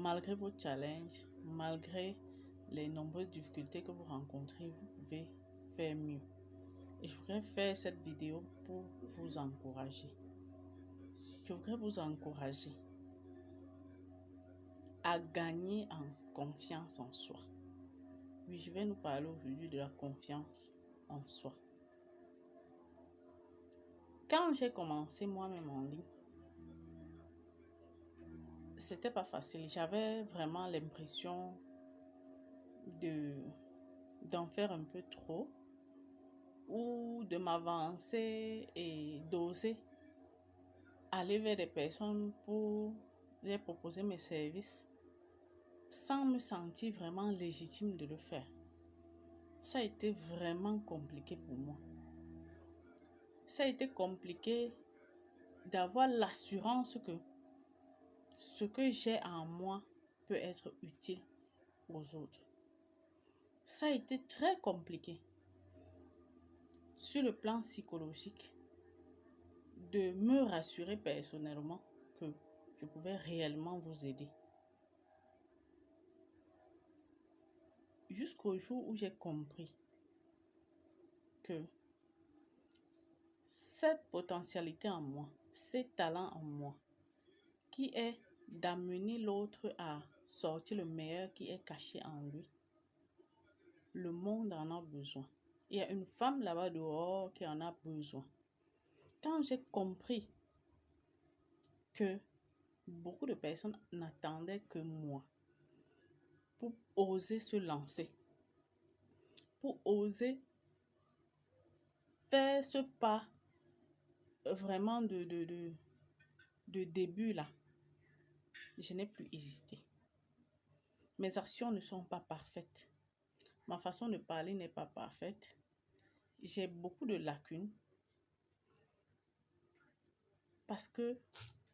malgré vos challenges, malgré les nombreuses difficultés que vous rencontrez, vous pouvez faire mieux. Et je voudrais faire cette vidéo pour vous encourager. Je voudrais vous encourager à gagner en confiance en soi. Oui, je vais nous parler aujourd'hui de la confiance en soi. Quand j'ai commencé moi-même en ligne, c'était pas facile. J'avais vraiment l'impression d'en faire un peu trop ou de m'avancer et d'oser aller vers des personnes pour leur proposer mes services sans me sentir vraiment légitime de le faire. Ça a été vraiment compliqué pour moi. Ça a été compliqué d'avoir l'assurance que ce que j'ai en moi peut être utile aux autres. Ça a été très compliqué sur le plan psychologique de me rassurer personnellement que je pouvais réellement vous aider. Jusqu'au jour où j'ai compris que cette potentialité en moi, ces talents en moi, qui est d'amener l'autre à sortir le meilleur qui est caché en lui, le monde en a besoin. Il y a une femme là-bas dehors qui en a besoin. Quand j'ai compris que beaucoup de personnes n'attendaient que moi pour oser se lancer, pour oser faire ce pas vraiment de début là, je n'ai plus hésité. Mes actions ne sont pas parfaites. Ma façon de parler n'est pas parfaite. J'ai beaucoup de lacunes parce que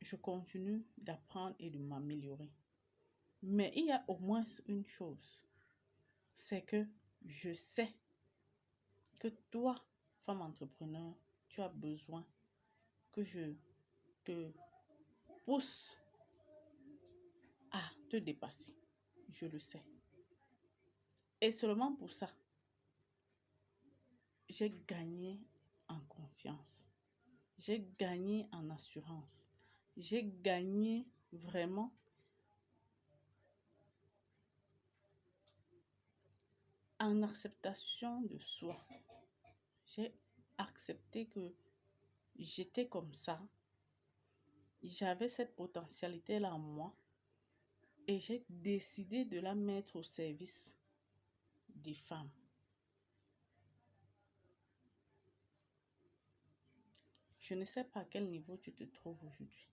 je continue d'apprendre et de m'améliorer. Mais il y a au moins une chose, c'est que je sais que toi, femme entrepreneur, tu as besoin que je te pousse à te dépasser. Je le sais. Et seulement pour ça, j'ai gagné en confiance. J'ai gagné en assurance. J'ai gagné vraiment en acceptation de soi. J'ai accepté que j'étais comme ça. J'avais cette potentialité-là en moi. Et j'ai décidé de la mettre au service des femmes. Je ne sais pas à quel niveau tu te trouves aujourd'hui.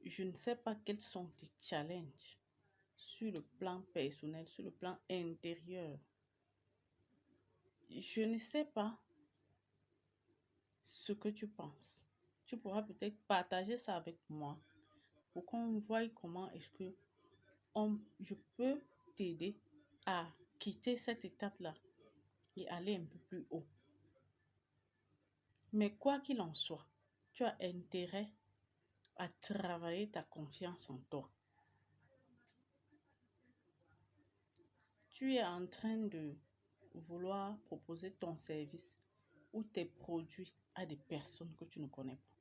Je ne sais pas quels sont tes challenges sur le plan personnel, sur le plan intérieur. Je ne sais pas ce que tu penses. Tu pourras peut-être partager ça avec moi pour qu'on voie comment est-ce que je peux t'aider à quitter cette étape-là et aller un peu plus haut. Mais quoi qu'il en soit, tu as intérêt à travailler ta confiance en toi. Tu es en train de vouloir proposer ton service ou tes produits à des personnes que tu ne connais pas.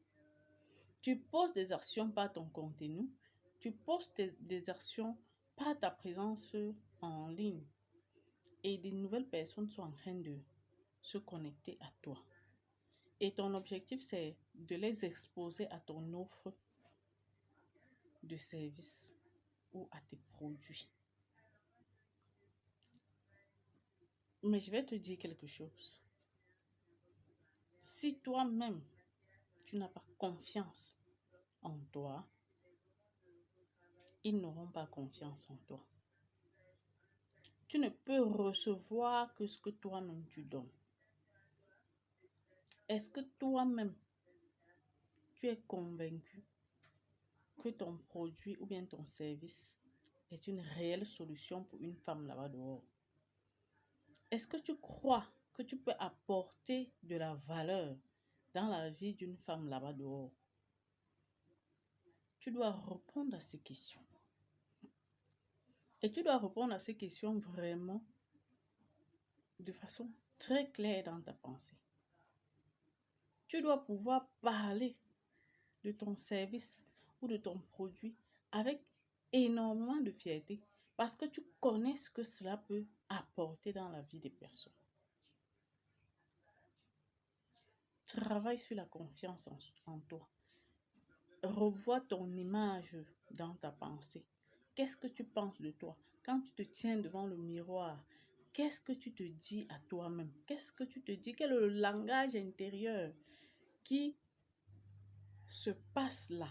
Tu poses des actions par ton contenu, tu poses des actions par ta présence en ligne et des nouvelles personnes sont en train de se connecter à toi. Et ton objectif, c'est de les exposer à ton offre de service ou à tes produits. Mais je vais te dire quelque chose. Si toi-même, tu n'as pas confiance en toi, ils n'auront pas confiance en toi. Tu ne peux recevoir que ce que toi-même tu donnes. Est-ce que toi-même, tu es convaincu que ton produit ou bien ton service est une réelle solution pour une femme là-bas dehors? Est-ce que tu crois que tu peux apporter de la valeur dans la vie d'une femme là-bas dehors? Tu dois répondre à ces questions. Et tu dois répondre à ces questions vraiment de façon très claire dans ta pensée. Tu dois pouvoir parler de ton service ou de ton produit avec énormément de fierté parce que tu connais ce que cela peut apporter dans la vie des personnes. Travaille sur la confiance en toi. Revois ton image dans ta pensée. Qu'est-ce que tu penses de toi? Quand tu te tiens devant le miroir, qu'est-ce que tu te dis à toi-même? Qu'est-ce que tu te dis? Quel est le langage intérieur qui se passe là?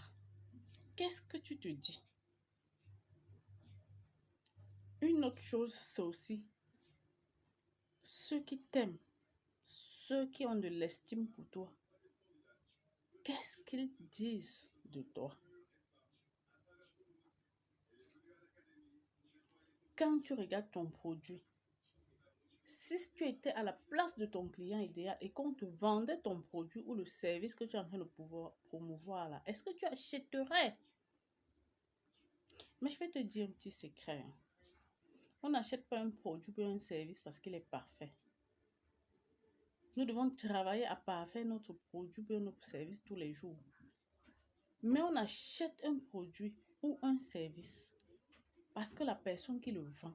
Qu'est-ce que tu te dis? Une autre chose, c'est aussi ceux qui t'aiment, ceux qui ont de l'estime pour toi. Qu'est-ce qu'ils disent de toi? Quand tu regardes ton produit, si tu étais à la place de ton client idéal et qu'on te vendait ton produit ou le service que tu es en train de pouvoir promouvoir là, est-ce que tu achèterais? Mais je vais te dire un petit secret. On n'achète pas un produit ou un service parce qu'il est parfait. Nous devons travailler à parfaire notre produit ou notre service tous les jours. Mais on achète un produit ou un service parce que la personne qui le vend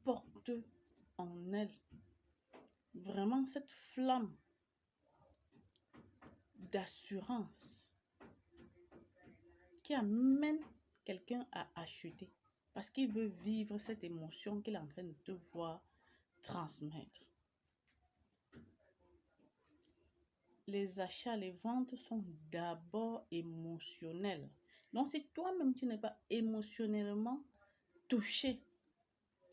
porte en elle vraiment cette flamme d'assurance qui amène quelqu'un à acheter parce qu'il veut vivre cette émotion qu'il est en train de te voir transmettre. Les achats, les ventes sont d'abord émotionnels. Donc, si toi-même, tu n'es pas émotionnellement touché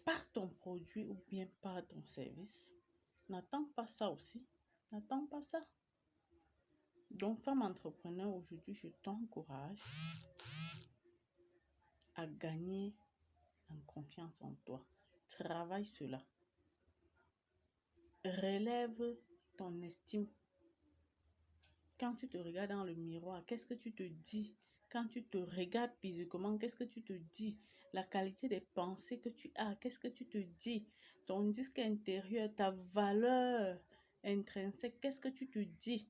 par ton produit ou bien par ton service, n'attends pas ça aussi. N'attends pas ça. Donc, femme entrepreneur, aujourd'hui, je t'encourage à gagner en confiance en toi. Travaille cela. Relève ton estime. Quand tu te regardes dans le miroir, qu'est-ce que tu te dis? Quand tu te regardes physiquement, qu'est-ce que tu te dis? La qualité des pensées que tu as, qu'est-ce que tu te dis? Ton disque intérieur, ta valeur intrinsèque, qu'est-ce que tu te dis?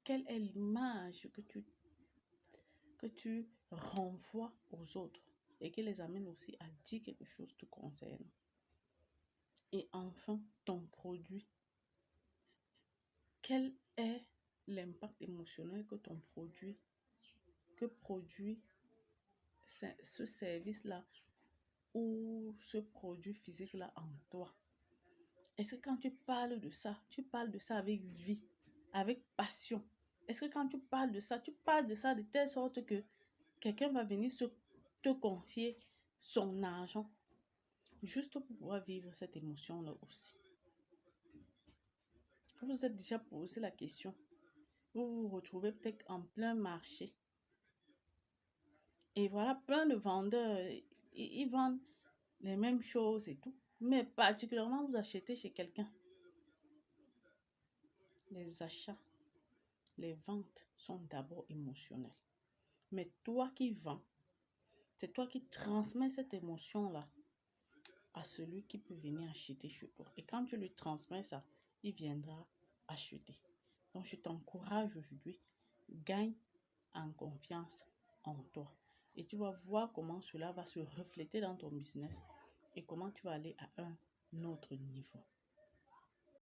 Quelle est l'image que tu renvoies aux autres et qui les amène aussi à dire quelque chose te concerne? Et enfin, ton produit. Quel est l'impact émotionnel que produit ce service-là ou ce produit physique-là en toi? Est-ce que quand tu parles de ça avec vie, avec passion? Est-ce que quand tu parles de ça, tu parles de ça de telle sorte que quelqu'un va venir te confier son argent juste pour pouvoir vivre cette émotion-là aussi? Vous vous êtes déjà posé la question. Vous vous retrouvez peut-être en plein marché. Et voilà, plein de vendeurs, ils vendent les mêmes choses et tout. Mais particulièrement, vous achetez chez quelqu'un. Les achats, les ventes sont d'abord émotionnelles. Mais toi qui vends, c'est toi qui transmets cette émotion-là à celui qui peut venir acheter chez toi. Et quand tu lui transmets ça, il viendra acheter. Donc, je t'encourage aujourd'hui, gagne en confiance en toi. Et tu vas voir comment cela va se refléter dans ton business et comment tu vas aller à un autre niveau.